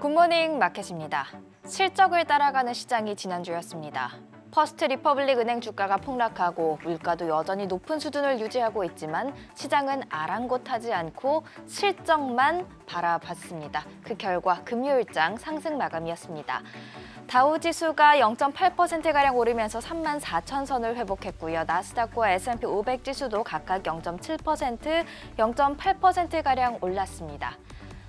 굿모닝 마켓입니다. 실적을 따라가는 시장이 지난주였습니다. 퍼스트 리퍼블릭 은행 주가가 폭락하고 물가도 여전히 높은 수준을 유지하고 있지만 시장은 아랑곳하지 않고 실적만 바라봤습니다. 그 결과 금요일장 상승 마감이었습니다. 다우지수가 0.8%가량 오르면서 34,000선을 회복했고요. 나스닥과 S&P 500 지수도 각각 0.7%, 0.8%가량 올랐습니다.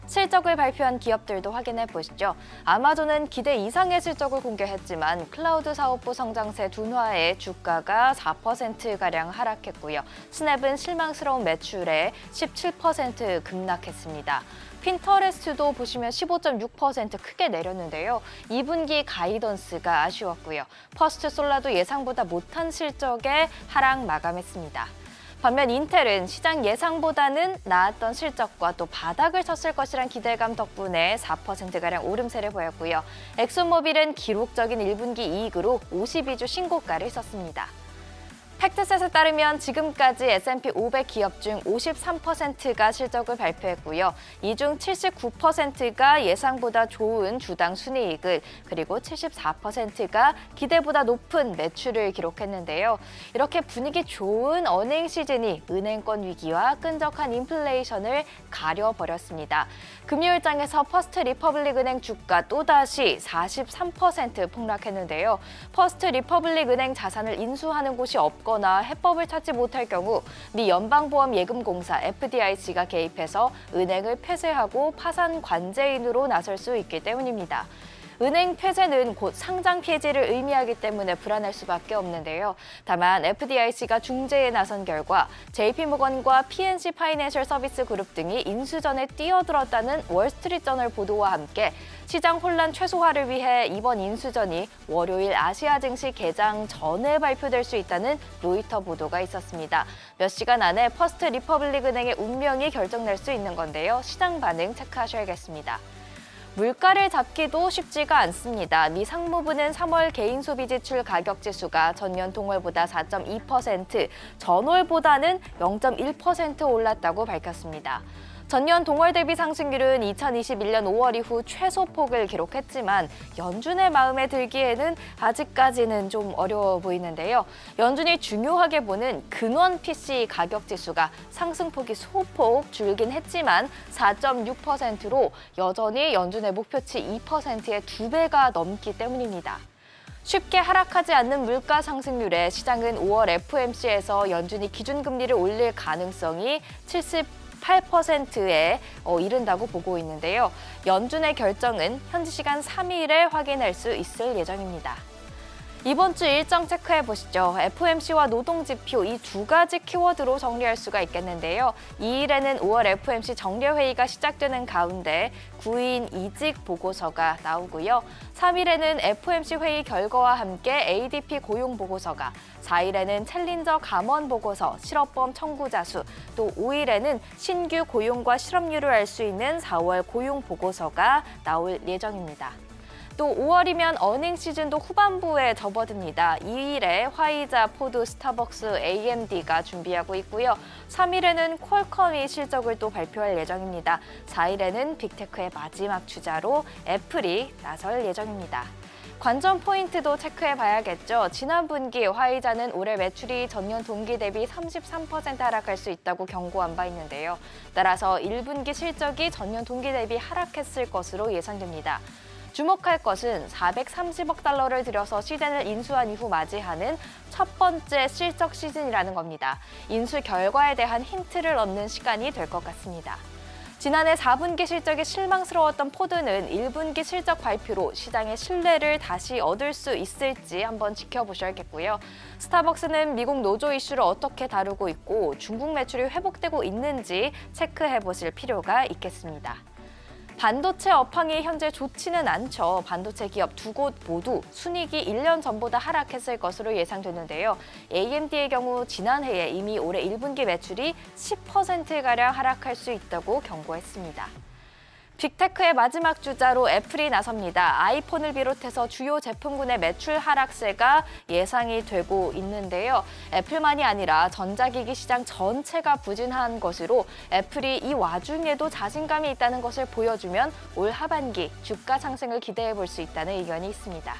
실적을 발표한 기업들도 확인해 보시죠. 아마존은 기대 이상의 실적을 공개했지만 클라우드 사업부 성장세 둔화에 주가가 4%가량 하락했고요. 스냅은 실망스러운 매출에 17% 급락했습니다. 핀터레스트도 보시면 15.6% 크게 내렸는데요. 2분기 가이던스가 아쉬웠고요. 퍼스트솔라도 예상보다 못한 실적에 하락 마감했습니다. 반면 인텔은 시장 예상보다는 나았던 실적과 또 바닥을 쳤을 것이란 기대감 덕분에 4%가량 오름세를 보였고요. 엑소모빌은 기록적인 1분기 이익으로 52주 신고가를 썼습니다. 팩트셋에 따르면 지금까지 S&P 500 기업 중 53%가 실적을 발표했고요. 이 중 79%가 예상보다 좋은 주당 순이익을, 그리고 74%가 기대보다 높은 매출을 기록했는데요. 이렇게 분위기 좋은 어닝 시즌이 은행권 위기와 끈적한 인플레이션을 가려버렸습니다. 금요일장에서 퍼스트 리퍼블릭 은행 주가 또다시 43% 폭락했는데요. 퍼스트 리퍼블릭 은행 자산을 인수하는 곳이 없거나 해법을 찾지 못할 경우 미 연방보험예금공사 FDIC가 개입해서 은행을 폐쇄하고 파산 관제인으로 나설 수 있기 때문입니다. 은행 폐쇄는 곧 상장 폐지를 의미하기 때문에 불안할 수밖에 없는데요. 다만 FDIC가 중재에 나선 결과 JP모건과 PNC 파이낸셜 서비스 그룹 등이 인수전에 뛰어들었다는 월스트리트저널 보도와 함께 시장 혼란 최소화를 위해 이번 인수전이 월요일 아시아 증시 개장 전에 발표될 수 있다는 로이터 보도가 있었습니다. 몇 시간 안에 퍼스트 리퍼블릭 은행의 운명이 결정날 수 있는 건데요. 시장 반응 체크하셔야겠습니다. 물가를 잡기도 쉽지가 않습니다. 미 상무부는 3월 개인 소비 지출 가격 지수가 전년 동월보다 4.2%, 전월보다는 0.1% 올랐다고 밝혔습니다. 전년 동월 대비 상승률은 2021년 5월 이후 최소폭을 기록했지만 연준의 마음에 들기에는 아직까지는 좀 어려워 보이는데요. 연준이 중요하게 보는 근원 PC 가격 지수가 상승폭이 소폭 줄긴 했지만 4.6%로 여전히 연준의 목표치 2%의 2배가 넘기 때문입니다. 쉽게 하락하지 않는 물가 상승률에 시장은 5월 FOMC에서 연준이 기준금리를 올릴 가능성이 8%에 이른다고 보고 있는데요. 연준의 결정은 현지 시간 3일에 확인할 수 있을 예정입니다. 이번 주 일정 체크해 보시죠. FOMC와 노동지표 이 두 가지 키워드로 정리할 수가 있겠는데요. 2일에는 5월 FOMC 정례회의가 시작되는 가운데 9인 이직 보고서가 나오고요. 3일에는 FOMC 회의 결과와 함께 ADP 고용 보고서가, 4일에는 챌린저 감원 보고서, 실업보험 청구자 수, 또 5일에는 신규 고용과 실업률을 알 수 있는 4월 고용 보고서가 나올 예정입니다. 또 5월이면 어닝 시즌도 후반부에 접어듭니다. 2일에 화이자, 포드, 스타벅스, AMD가 준비하고 있고요. 3일에는 퀄컴이 실적을 또 발표할 예정입니다. 4일에는 빅테크의 마지막 주자로 애플이 나설 예정입니다. 관전 포인트도 체크해 봐야겠죠. 지난 분기 화이자는 올해 매출이 전년 동기 대비 33% 하락할 수 있다고 경고한 바 있는데요. 따라서 1분기 실적이 전년 동기 대비 하락했을 것으로 예상됩니다. 주목할 것은 430억 달러를 들여서 시즌을 인수한 이후 맞이하는 첫 번째 실적 시즌이라는 겁니다. 인수 결과에 대한 힌트를 얻는 시간이 될 것 같습니다. 지난해 4분기 실적이 실망스러웠던 포드는 1분기 실적 발표로 시장의 신뢰를 다시 얻을 수 있을지 한번 지켜보셔야겠고요. 스타벅스는 미국 노조 이슈를 어떻게 다루고 있고 중국 매출이 회복되고 있는지 체크해 보실 필요가 있겠습니다. 반도체 업황이 현재 좋지는 않죠. 반도체 기업 두 곳 모두 순이익이 1년 전보다 하락했을 것으로 예상되는데요. AMD의 경우 지난해에 이미 올해 1분기 매출이 10%가량 하락할 수 있다고 경고했습니다. 빅테크의 마지막 주자로 애플이 나섭니다. 아이폰을 비롯해서 주요 제품군의 매출 하락세가 예상이 되고 있는데요. 애플만이 아니라 전자기기 시장 전체가 부진한 것으로 애플이 이 와중에도 자신감이 있다는 것을 보여주면 올 하반기 주가 상승을 기대해 볼 수 있다는 의견이 있습니다.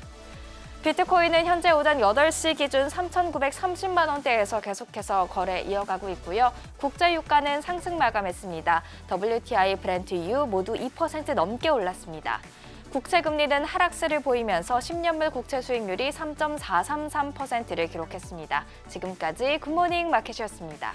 비트코인은 현재 오전 8시 기준 3,930만 원대에서 계속해서 거래 이어가고 있고요. 국제 유가는 상승 마감했습니다. WTI, 브렌트-유 모두 2% 넘게 올랐습니다. 국채 금리는 하락세를 보이면서 10년물 국채 수익률이 3.433%를 기록했습니다. 지금까지 굿모닝 마켓이었습니다.